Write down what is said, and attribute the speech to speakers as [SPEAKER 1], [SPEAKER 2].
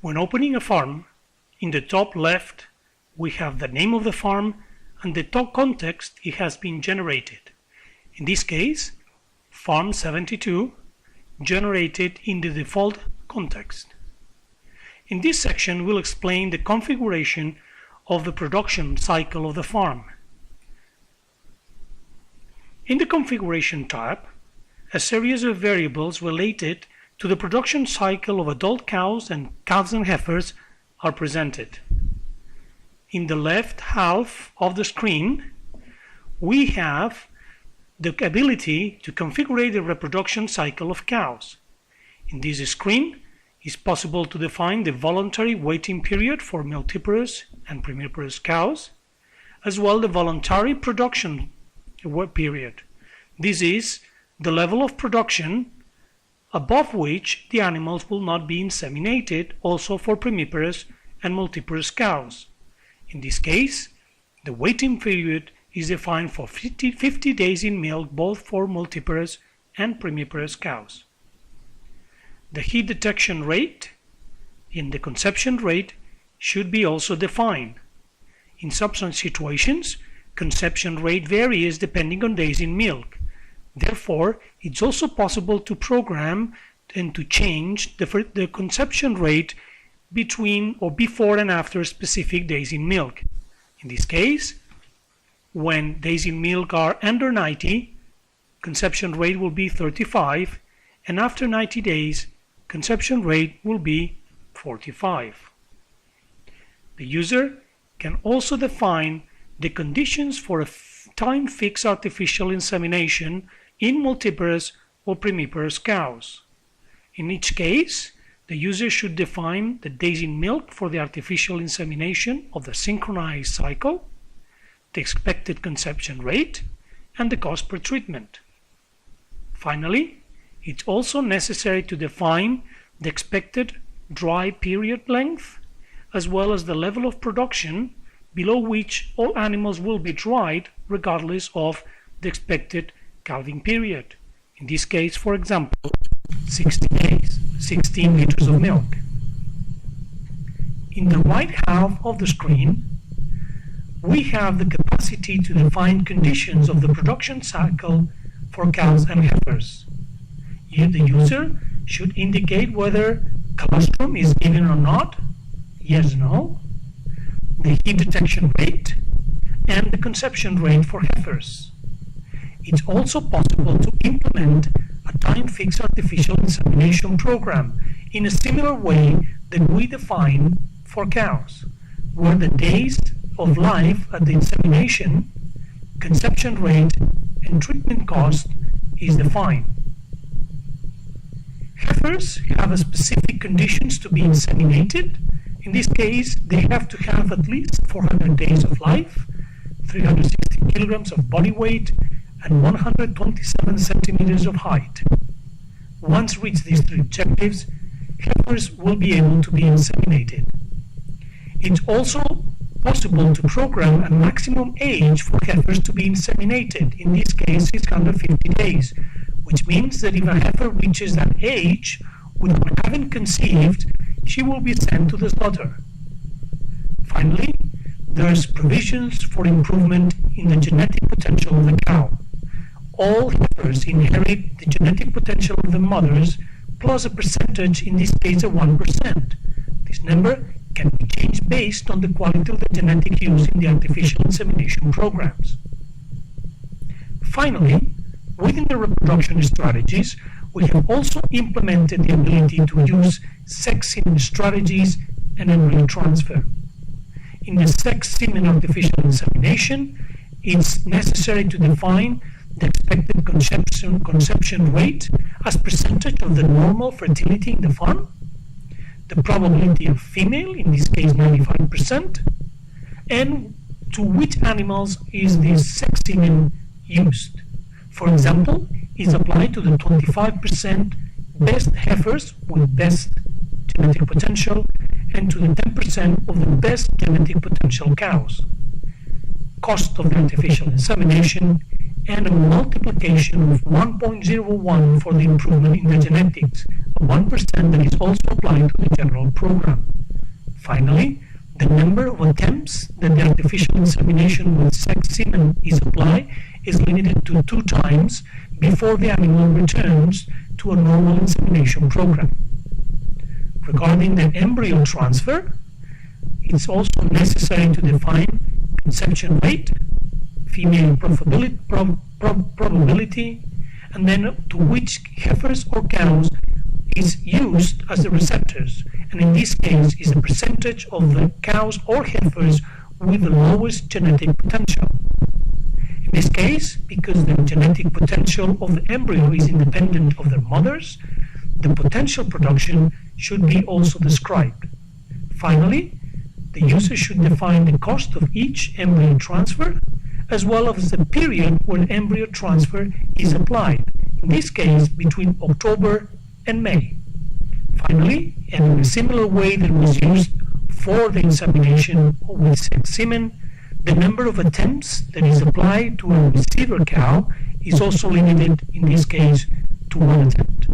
[SPEAKER 1] When opening a farm, in the top left we have the name of the farm and the top context it has been generated. In this case, Farm 72 generated in the default context. In this section we'll explain the configuration of the production cycle of the farm. In the Configuration tab, a series of variables related to the production cycle of adult cows and calves and heifers are presented. In the left half of the screen, we have the ability to configure the reproduction cycle of cows. In this screen, it's possible to define the voluntary waiting period for multiparous and primiparous cows, as well the voluntary production period. This is the level of production above which the animals will not be inseminated, also for primiparous and multiparous cows. In this case, the waiting period is defined for 50 days in milk both for multiparous and primiparous cows. The heat detection rate and the conception rate should be also defined. In some situations, conception rate varies depending on days in milk. Therefore, it's also possible to program and to change the conception rate between or before and after specific days in milk. In this case, when days in milk are under 90, conception rate will be 35, and after 90 days, conception rate will be 45. The user can also define the conditions for a time-fixed artificial insemination in multiparous or primiparous cows. In each case, the user should define the days in milk for the artificial insemination of the synchronized cycle, the expected conception rate, and the cost per treatment. Finally, it's also necessary to define the expected dry period length, as well as the level of production below which all animals will be dried regardless of the expected calving period. In this case, for example, 60 days, 16 liters of milk. In the right half of the screen, we have the capacity to define conditions of the production cycle for cows and heifers. Here the user should indicate whether colostrum is given or not, yes, no, the heat detection rate, and the conception rate for heifers. It's also possible to implement a time-fixed artificial insemination program in a similar way that we define for cows, where the days of life at the insemination, conception rate, and treatment cost is defined. Heifers have a specific conditions to be inseminated. In this case, they have to have at least 400 days of life, 360 kilograms of body weight, and 127 centimeters of height. Once reached these three objectives, heifers will be able to be inseminated. It's also possible to program a maximum age for heifers to be inseminated. In this case, it's 150 days, which means that if a heifer reaches that age without having conceived, she will be sent to the slaughter. Finally, there's provisions for improvement in the genetic potential of the cow. All heifers inherit the genetic potential of the mothers plus a percentage, in this case of 1%. This number can be changed based on the quality of the genetic used in the artificial insemination programs. Finally, within the reproduction strategies, we have also implemented the ability to use sex semen strategies and embryo transfer. In the sex semen artificial insemination, it's necessary to define the expected conception rate as percentage of the normal fertility in the farm, the probability of female, in this case 95%, and to which animals is this sex semen used. For example, is applied to the 25% best heifers with best genetic potential and to the 10% of the best genetic potential cows. Cost of the artificial insemination and a multiplication of 1.01 for the improvement in the genetics, 1% that is also applied to the general program. Finally, the number of attempts that the artificial insemination with sex semen is applied is limited to 2 times before the animal returns to a normal insemination program. Regarding the embryo transfer, it's also necessary to define conception rate, female probability, and then to which heifers or cows is used as the receptors, and in this case is the percentage of the cows or heifers with the lowest genetic potential. In this case, because the genetic potential of the embryo is independent of their mothers, the potential production should be also described. Finally, the user should define the cost of each embryo transfer, as well as the period where embryo transfer is applied, in this case between October and May. Finally, and in a similar way that was used for the insemination with sex semen, the number of attempts that is applied to a receiver cow is also limited, in this case, to 1 attempt.